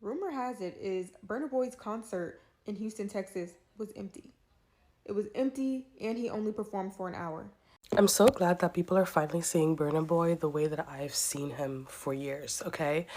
Rumor has it is Burna Boy's concert in Houston, Texas was empty. It was empty and he only performed for an hour. I'm so glad that people are finally seeing Burna Boy the way that I've seen him for years, okay?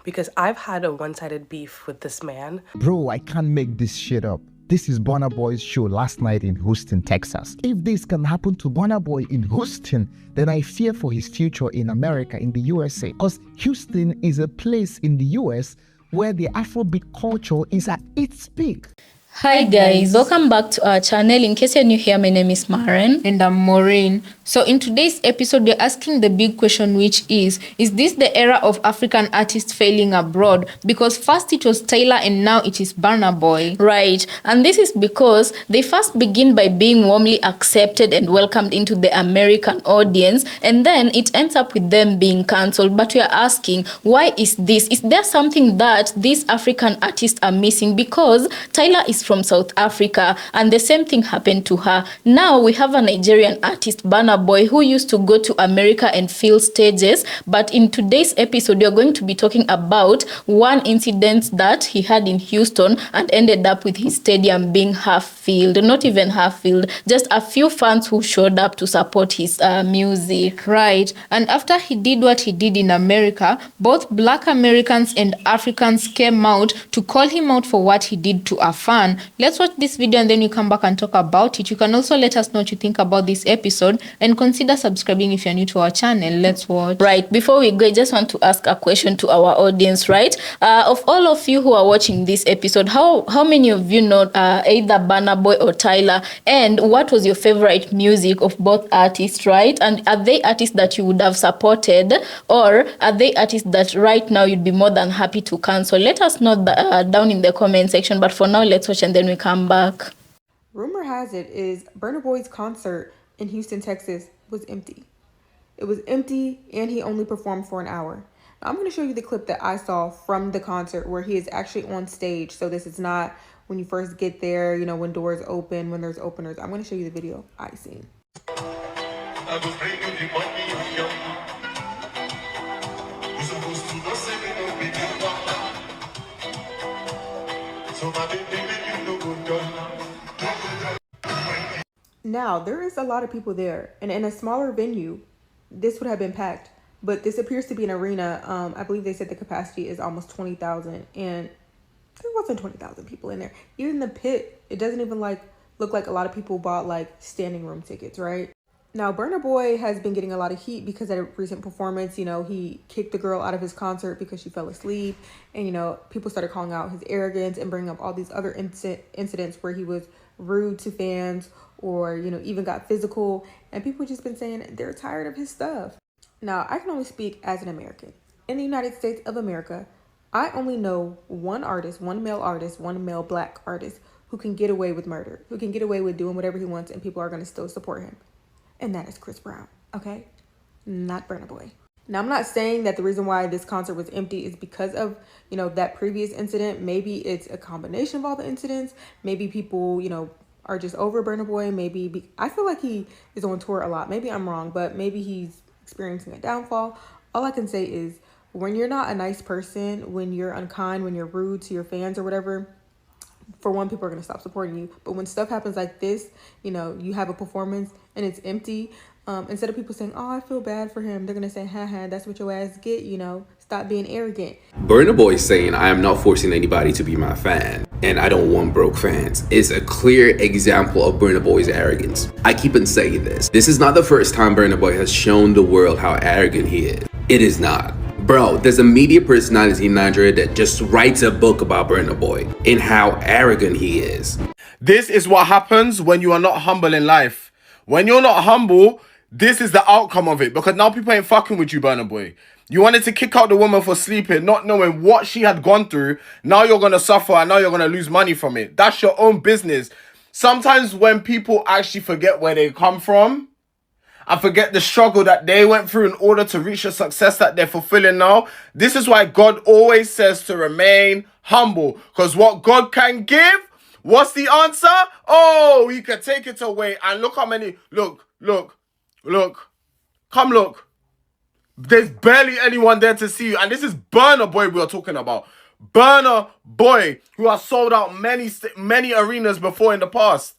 Because I've had a one-sided beef with this man. Bro, I can't make this shit up. This is Burna Boy's show last night in Houston, Texas. If this can happen to Burna Boy in Houston, then I fear for his future in America, in the USA. Because Houston is a place in the US where the Afrobeat culture is at its peak. Hi guys, welcome back to our channel. In case you're new here, my name is Maren. And I'm Maureen. So in today's episode, we're asking the big question, which is this the era of African artists failing abroad? Because first it was Tyler and now it is Burna Boy. Right, and this is because they first begin by being warmly accepted and welcomed into the American audience, and then it ends up with them being cancelled. But we are asking, why is this? Is there something that these African artists are missing? Because Tyler is from South Africa and the same thing happened to her. Now we have a Nigerian artist, Burna Boy, who used to go to America and fill stages. But in today's episode, we're going to be talking about one incident that he had in Houston and ended up with his stadium being half filled. Not even half filled, just a few fans who showed up to support his music. Right. And after he did what he did in America, both Black Americans and Africans came out to call him out for what he did to a fan. Let's watch this video and then we come back and talk about it. You can also let us know what you think about this episode and consider subscribing if you're new to our channel. Let's watch. Right, before we go, I just want to ask a question to our audience, right? Of all of you who are watching this episode, how many of you know either Burna Boy or Tyler? And what was your favorite music of both artists, right? And are they artists that you would have supported, or are they artists that right now you'd be more than happy to cancel? Let us know down in the comment section. But for now, let's watch and then we come back. Rumor has it is Burna Boy's concert in Houston, Texas was empty. It was empty and he only performed for an hour. Now, I'm going to show you the clip that I saw from the concert where he is actually on stage. So this is not when you first get there, you know, when doors open, when there's openers. I'm going to show you the video I seen. Now, there is a lot of people there, and in a smaller venue, this would have been packed. But this appears to be an arena. I believe they said the capacity is almost 20,000, and there wasn't 20,000 people in there. Even the pit, it doesn't even look like a lot of people bought like standing room tickets, right? Now, Burna Boy has been getting a lot of heat because at a recent performance, you know, he kicked the girl out of his concert because she fell asleep. And, you know, people started calling out his arrogance and bringing up all these other incidents where he was rude to fans or, you know, even got physical. And people have just been saying they're tired of his stuff. Now, I can only speak as an American. In the United States of America, I only know one artist, one male Black artist who can get away with murder, who can get away with doing whatever he wants and people are going to still support him. And that is Chris Brown, okay? Not Burna Boy. Now, I'm not saying that the reason why this concert was empty is because of, you know, that previous incident. Maybe it's a combination of all the incidents. Maybe people, you know, are just over Burna Boy. I feel like he is on tour a lot. Maybe I'm wrong, but maybe he's experiencing a downfall. All I can say is when you're not a nice person, when you're unkind, when you're rude to your fans or whatever, for one, people are going to stop supporting you. But when stuff happens like this, you know, you have a performance and it's empty, instead of people saying, oh, I feel bad for him, they're going to say, haha, that's what your ass get, you know, stop being arrogant. Burna Boy saying, I am not forcing anybody to be my fan, and I don't want broke fans, is a clear example of Burna Boy's arrogance. I keep on saying this. This is not the first time Burna Boy has shown the world how arrogant he is. It is not. Bro, there's a media personality in Nigeria that just writes a book about Burna Boy and how arrogant he is. This is what happens when you are not humble in life. When you're not humble, this is the outcome of it. Because now people ain't fucking with you, Burna Boy. You wanted to kick out the woman for sleeping, not knowing what she had gone through. Now you're going to suffer and now you're going to lose money from it. That's your own business. Sometimes when people actually forget where they come from, and forget the struggle that they went through in order to reach the success that they're fulfilling now. This is why God always says to remain humble. Because what God can give, what's the answer? Oh, he can take it away. And look how many, look. Come look. There's barely anyone there to see you. And this is Burna Boy we are talking about. Burna Boy, who has sold out many arenas before in the past.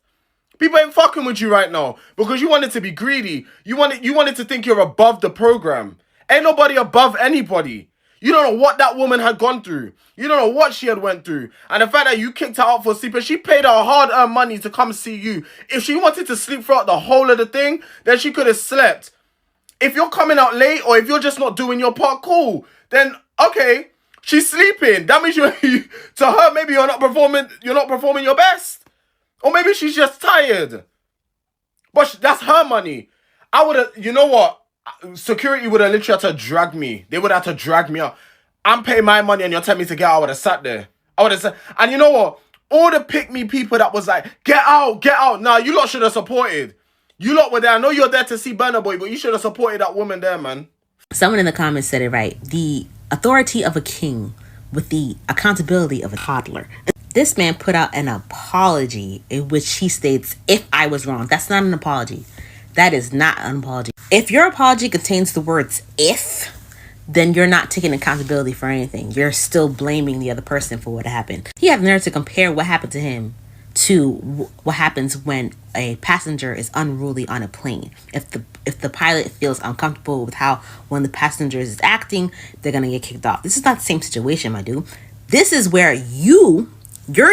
People ain't fucking with you right now because you wanted to be greedy. You wanted to think you're above the program. Ain't nobody above anybody. You don't know what that woman had gone through. You don't know what she had went through. And the fact that you kicked her out for sleeping, she paid her hard-earned money to come see you. If she wanted to sleep throughout the whole of the thing, then she could have slept. If you're coming out late or if you're just not doing your part, cool. Then, okay, she's sleeping. That means to her, maybe you're not performing your best. Or maybe she's just tired. But that's her money. I would have, you know what? Security would have literally had to drag me. They would have to drag me out. I'm paying my money and you're telling me to get out. I would have sat there. I would have said, and you know what? All the pick me people that was like, get out. Nah, you lot should have supported. You lot were there. I know you're there to see Burna Boy, but you should have supported that woman there, man. Someone in the comments said it right. The authority of a king with the accountability of a toddler. This man put out an apology in which he states, if I was wrong. That's not an apology. That is not an apology. If your apology contains the words if, then you're not taking accountability for anything. You're still blaming the other person for what happened. He had the nerve to compare what happened to him to what happens when a passenger is unruly on a plane. If the pilot feels uncomfortable with how one of the passengers is acting, they're gonna get kicked off. This is not the same situation, my dude. This is where your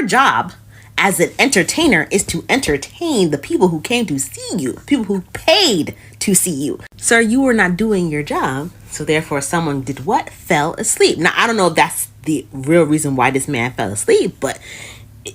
job as an entertainer is to entertain the people who came to see you, people who paid to see you. Sir, you were not doing your job, so therefore someone did what? Fell asleep. Now, I don't know if that's the real reason why this man fell asleep, but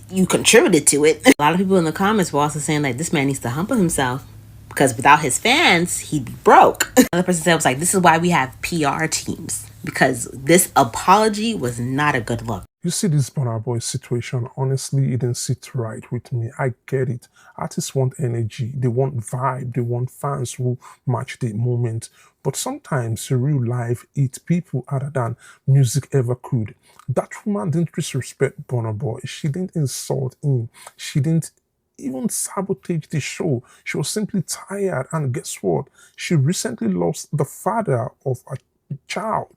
you contributed to it. A lot of people in the comments were also saying like, this man needs to humble himself because without his fans, he'd be broke. Another person said, was like, this is why we have PR teams, because this apology was not a good look. You see this Burna Boy situation, honestly, it didn't sit right with me. I get it. Artists want energy. They want vibe. They want fans who match the moment. But sometimes real life eats people other than music ever could. That woman didn't disrespect Burna Boy. She didn't insult him. She didn't even sabotage the show. She was simply tired. And guess what? She recently lost the father of a child.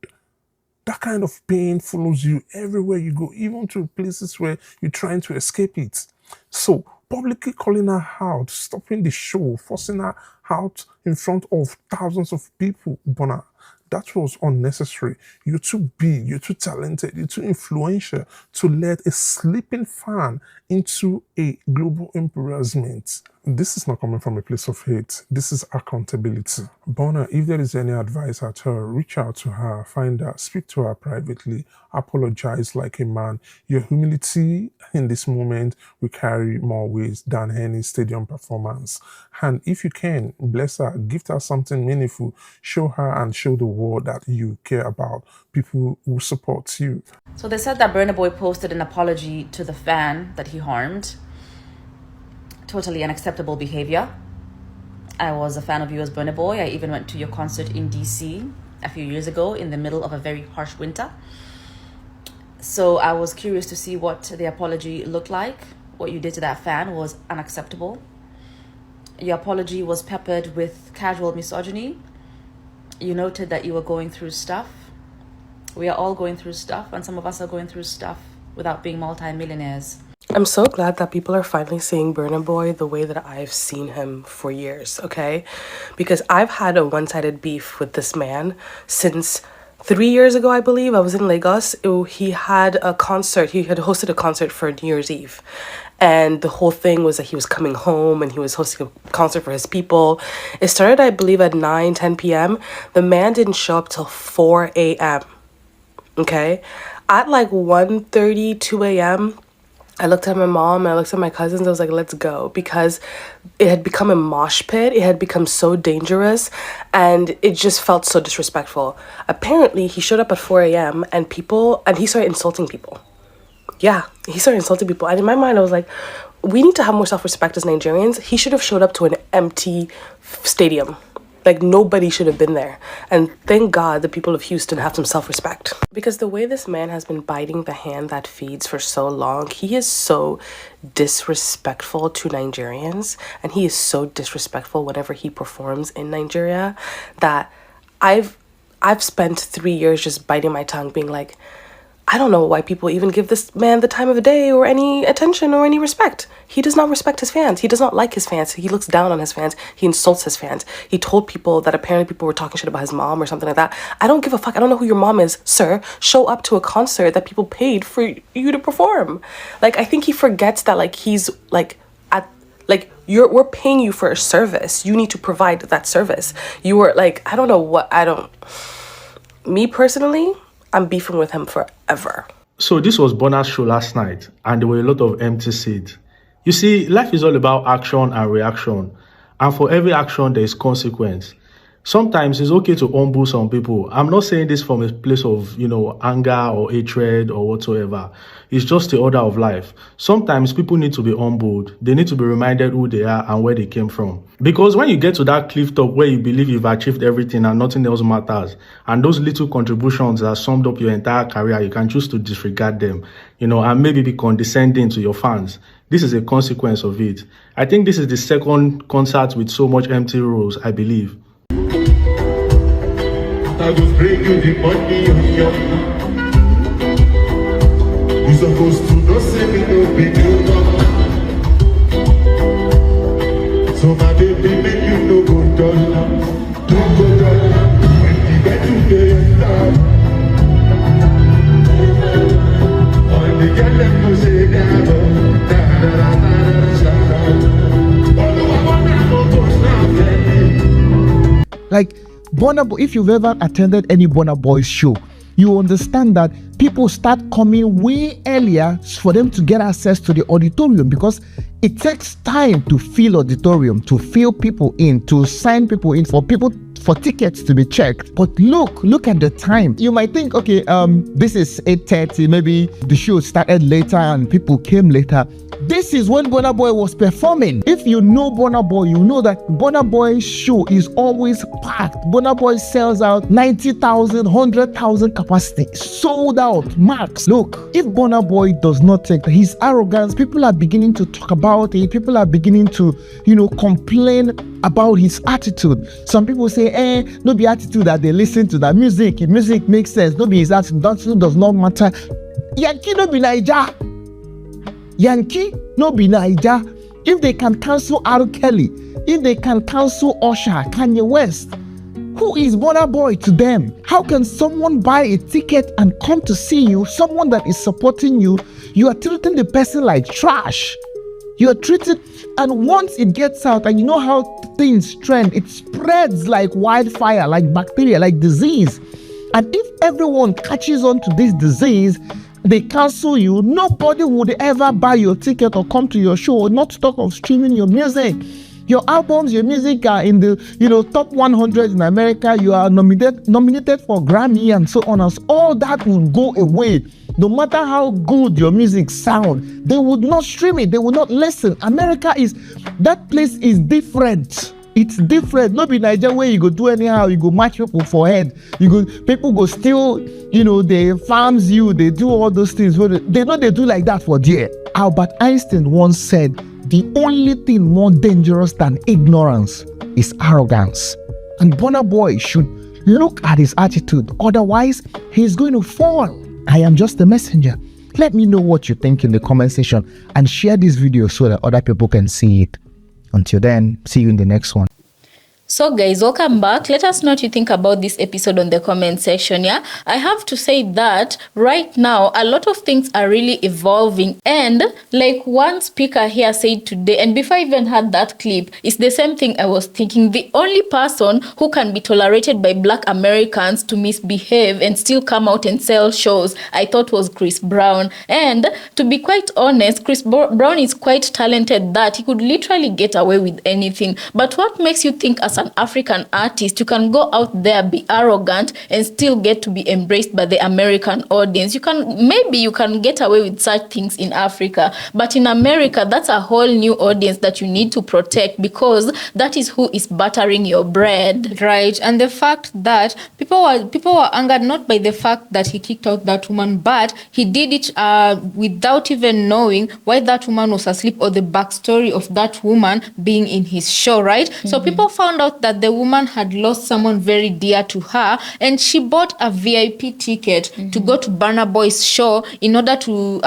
That kind of pain follows you everywhere you go, even to places where you're trying to escape it. So, publicly calling her out, stopping the show, forcing her out in front of thousands of people, Burna, that was unnecessary. You're too big, you're too talented, you're too influential to let a sleeping fan into a global embarrassment. This is not coming from a place of hate. This is accountability. Burna, if there is any advice at her, reach out to her, find her, speak to her privately, apologize like a man. Your humility in this moment will carry more weight than any stadium performance. And if you can, bless her, gift her something meaningful, show her and show the world that you care about people who support you. So they said that Burna Boy posted an apology to the fan that he harmed. Totally unacceptable behavior. I was a fan of yours, Burna Boy. I even went to your concert in DC a few years ago in the middle of a very harsh winter. So I was curious to see what the apology looked like. What you did to that fan was unacceptable. Your apology was peppered with casual misogyny. You noted that you were going through stuff. We are all going through stuff, and some of us are going through stuff without being multi-millionaires. I'm so glad that people are finally seeing Burna Boy the way that I've seen him for years, okay? Because I've had a one-sided beef with this man since 3 years ago, I believe. I was in Lagos. He had a concert. He had hosted a concert for New Year's Eve. And the whole thing was that he was coming home and he was hosting a concert for his people. It started, I believe, at 10 p.m. The man didn't show up till 4 a.m., okay? At like 1:30, 2 a.m., I looked at my mom, I looked at my cousins, I was like, let's go. Because it had become a mosh pit. It had become so dangerous and it just felt so disrespectful. Apparently, he showed up at 4 a.m. and he started insulting people. Yeah, he started insulting people. And in my mind, I was like, we need to have more self-respect as Nigerians. He should have showed up to an empty stadium. Like, nobody should have been there. And thank God the people of Houston have some self-respect. Because the way this man has been biting the hand that feeds for so long, he is so disrespectful to Nigerians. And he is so disrespectful whenever he performs in Nigeria that I've spent 3 years just biting my tongue being like, I don't know why people even give this man the time of the day or any attention or any respect. He does not respect his fans. He does not like his fans. He looks down on his fans. He insults his fans. He told people that apparently people were talking shit about his mom or something like that. I don't give a fuck. I don't know who your mom is, sir. Show up to a concert that people paid for you to perform. Like, I think he forgets that, like, he's like at like we're paying you for a service. You need to provide that service. You were like, I don't know what, me personally, I'm beefing with him forever. So this was Burna's show last night, and there were a lot of empty seats. You see, life is all about action and reaction, and for every action there is consequence. Sometimes it's okay to humble some people. I'm not saying this from a place of, anger or hatred or whatsoever. It's just the order of life. Sometimes people need to be humbled. They need to be reminded who they are and where they came from. Because when you get to that cliff top where you believe you've achieved everything and nothing else matters, and those little contributions that summed up your entire career, you can choose to disregard them, and maybe be condescending to your fans. This is a consequence of it. I think this is the second concert with so much empty rows, I believe. I just bring you the money on your. You supposed to not say me no big deal. So my baby make you no go down. Don't go down. When you get to the top. All the girls them go say da da da da da da da. All the women go go snap. Like, Burna Boy, if you've ever attended any Burna Boy's show, you understand that people start coming way earlier for them to get access to the auditorium, because it takes time to fill auditorium, to fill people in, to sign people in, for tickets to be checked. But look at the time. You might think, okay, this is 8:30, maybe the show started later and people came later. This is when Burna Boy was performing. If you know Burna Boy, you know that Burna Boy's show is always packed. Burna Boy sells out 90,000, 100,000 capacity, sold out, max. Look, if Burna Boy does not take his arrogance, people are beginning to talk about it. People are beginning to, complain about his attitude. Some people say, no be attitude that they listen to that music. If music makes sense, no be his attitude. That does not matter. Yankee no be Naija. Yankee no be Naija. If they can cancel R. Kelly, if they can cancel Usher, Kanye West, who is Burna Boy to them? How can someone buy a ticket and come to see you, someone that is supporting you? You are treating the person like trash. You are treated, and once it gets out, and you know how things trend, it spreads like wildfire, like bacteria, like disease. And if everyone catches on to this disease, they cancel you, nobody would ever buy your ticket or come to your show, not to talk of streaming your music. Your albums, your music are in the top 100 in America. You are nominated for Grammy and so on. All that will go away. No matter how good your music sound, they would not stream it. They will not listen. That place is different. It's different. Not be Nigeria where you go do anyhow. You go match people for head. People go steal. They farms you. They do all those things. They know they do like that for dear. Albert Einstein once said, the only thing more dangerous than ignorance is arrogance. And Burna Boy should look at his attitude. Otherwise, he's going to fall. I am just a messenger. Let me know what you think in the comment section and share this video so that other people can see it. Until then, see you in the next one. So guys, welcome back. Let us know what you think about this episode on the comment section. Yeah, I have to say that right now a lot of things are really evolving, and like one speaker here said today, and before I even had that clip, it's the same thing I was thinking. The only person who can be tolerated by Black Americans to misbehave and still come out and sell shows, I thought was Chris Brown. And to be quite honest, Chris Brown is quite talented that he could literally get away with anything. But what makes you think as an African artist you can go out there, be arrogant, and still get to be embraced by the American audience? You can get away with such things in Africa, but in America, that's a whole new audience that you need to protect, because that is who is buttering your bread, right? And the fact that people were angered not by the fact that he kicked out that woman, but he did it without even knowing why that woman was asleep or the backstory of that woman being in his show, right? Mm-hmm. So people found out that the woman had lost someone very dear to her, and she bought a VIP ticket to go to Burna Boy's show in order to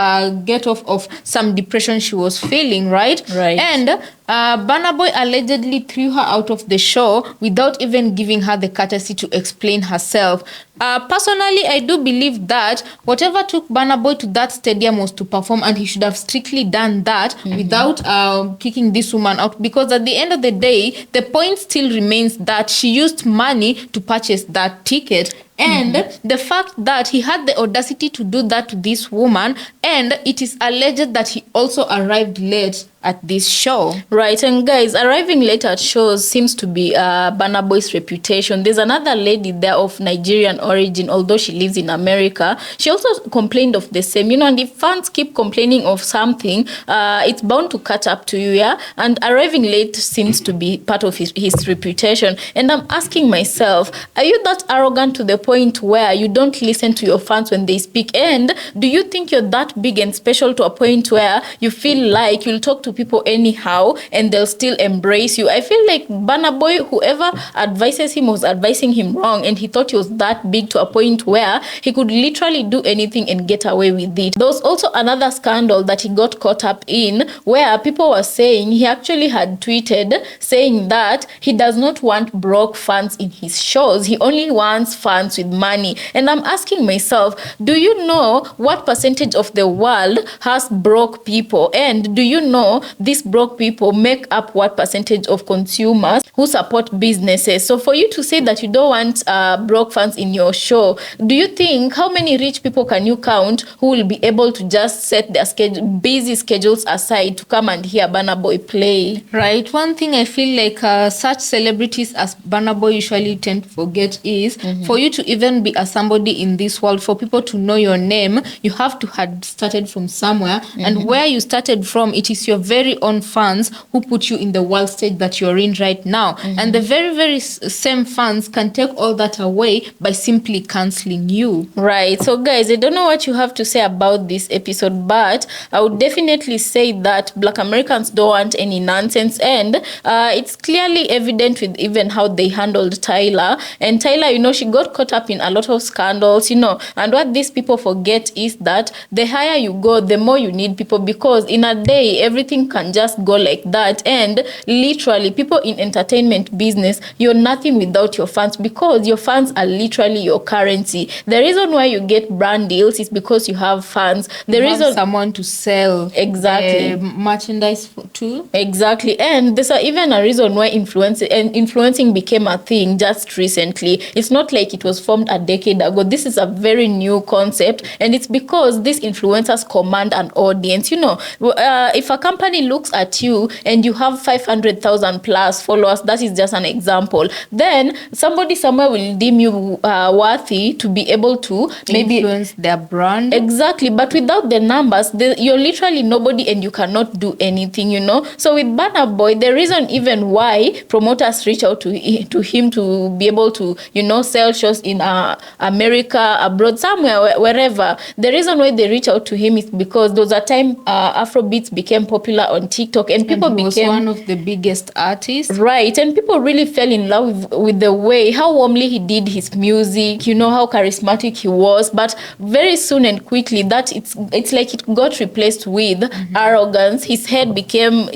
get off of some depression she was feeling, right? Right. And Burna Boy allegedly threw her out of the show without even giving her the courtesy to explain herself. Personally, I do believe that whatever took Burna Boy to that stadium was to perform, and he should have strictly done that without kicking this woman out, because at the end of the day, the point still remains that she used money to purchase that ticket. And the fact that he had the audacity to do that to this woman, and it is alleged that he also arrived late at this show. Right, and guys, arriving late at shows seems to be Burna Boy's reputation. There's another lady there of Nigerian origin, although she lives in America. She also complained of the same, and if fans keep complaining of something, it's bound to catch up to you, yeah? And arriving late seems to be part of his reputation. And I'm asking myself, are you that arrogant to the point where you don't listen to your fans when they speak? And do you think you're that big and special to a point where you feel like you'll talk to people anyhow and they'll still embrace you? I feel like Burna Boy, whoever advises him was advising him wrong, and he thought he was that big to a point where he could literally do anything and get away with it. There was also another scandal that he got caught up in, where people were saying he actually had tweeted saying that he does not want broke fans in his shows. He only wants fans with money. And I'm asking myself, do you know what percentage of the world has broke people? And do you know these broke people make up what percentage of consumers who support businesses? So for you to say that you don't want broke fans in your show, do you think how many rich people can you count who will be able to just set their busy schedules aside to come and hear Burna Boy play? Right. One thing I feel like such celebrities as Burna Boy usually tend to forget is for you to even be a somebody in this world, for people to know your name, you have to have started from somewhere. And where you started from, it is your very own fans who put you in the world stage that you're in right now. And the very, very same fans can take all that away by simply canceling you. Right. So guys, I don't know what you have to say about this episode, but I would definitely say that Black Americans don't want any nonsense, and it's clearly evident with even how they handled Tyler. And Tyler, she got caught up in a lot of scandals, and what these people forget is that the higher you go, the more you need people, because in a day, everything can just go like that. And literally, people in entertainment business, you're nothing without your fans, because your fans are literally your currency. The reason why you get brand deals is because you have fans. The reason someone to sell merchandise to. Exactly. And there's even a reason why influencing became a thing just recently. It's not like it was formed a decade ago. This is a very new concept, and it's because these influencers command an audience. If a company looks at you and you have 500,000 plus followers, that is just an example, then somebody somewhere will deem you worthy to be able to maybe influence their brand. Exactly. But without the numbers, you're literally nobody and you cannot do anything, So with Burna Boy, the reason even why promoters reach out to him to be able to, sell shows in America, abroad, somewhere, wherever, the reason why they reach out to him is because there was a time Afrobeats became popular on TikTok, and people became one of the biggest artists. Right. And people really fell in love with the way, how warmly he did his music, how charismatic he was. But very soon and quickly, that it's like it got replaced with arrogance. His head became,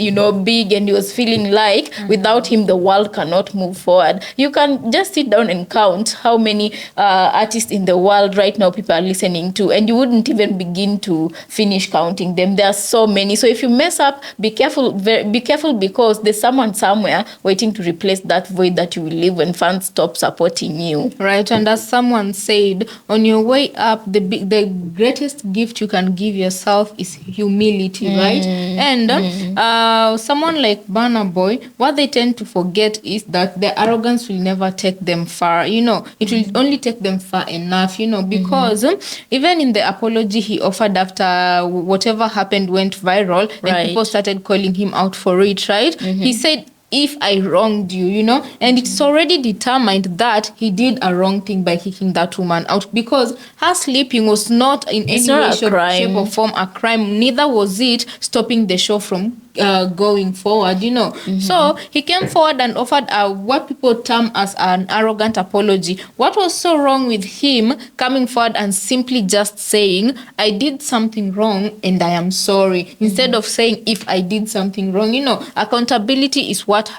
big, and he was feeling like without him, the world cannot move forward. You can just sit down and count how many artists in the world right now people are listening to, and you wouldn't even begin to finish counting them. There are so many. So if you mess up, be careful, because there's someone somewhere waiting to replace that void that you will leave when fans stop supporting you. Right. And as someone said, on your way up, the greatest gift you can give yourself is humility, right? And someone like Burna Boy, what they tend to forget is that the arrogance will never take them far. It will only take them far enough, because even in the apology he offered after whatever happened went viral, and people started calling him out for it, right? He said if I wronged you, you know, and it's already determined that he did a wrong thing by kicking that woman out, because her sleeping was not in any way, shape or form a crime. Neither was it stopping the show from going forward, you know. So he came forward and offered what people term as an arrogant apology. What was so wrong with him coming forward and simply just saying, I did something wrong and I am sorry, instead of saying, if I did something wrong? You know, accountability is what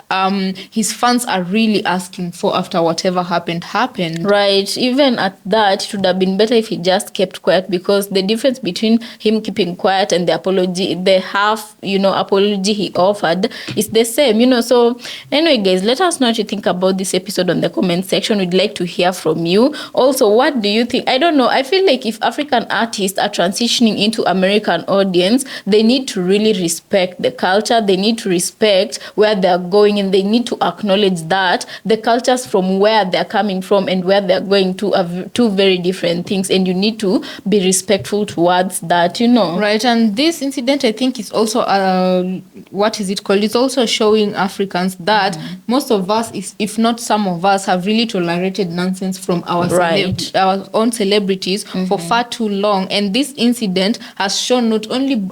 his fans are really asking for after whatever happened. Right. Even at that, it would have been better if he just kept quiet, because the difference between him keeping quiet and the apology, the half, you know, apology he offered is the same, you know. So anyway, guys, let us know what you think about this episode on the comment section. We'd like to hear from you. Also, what do you think? I don't know, I feel like if African artists are transitioning into American audience, they need to really respect the culture, they need to respect where they're going, and they need to acknowledge that the cultures from where they're coming from and where they're going to are two very different things, and you need to be respectful towards that, you know. Right. And this incident, I think, is also what is it called? It's also showing Africans that most of us, if not some of us, have really tolerated nonsense from our our own celebrities for far too long. And this incident has shown not only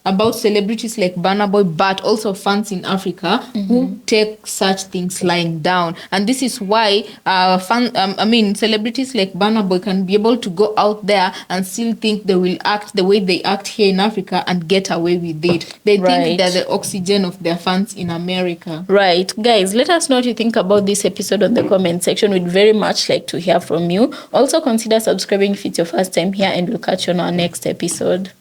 about celebrities like Burna Boy, but also fans in Africa who take such things lying down. And this is why celebrities like Burna Boy can be able to go out there and still think they will act the way they act here in Africa and get away with it. They think they're the oxygen of their fans in America. Right. Guys, let us know what you think about this episode on the comment section. We'd very much like to hear from you. Also, consider subscribing if it's your first time here, and we'll catch you on our next episode.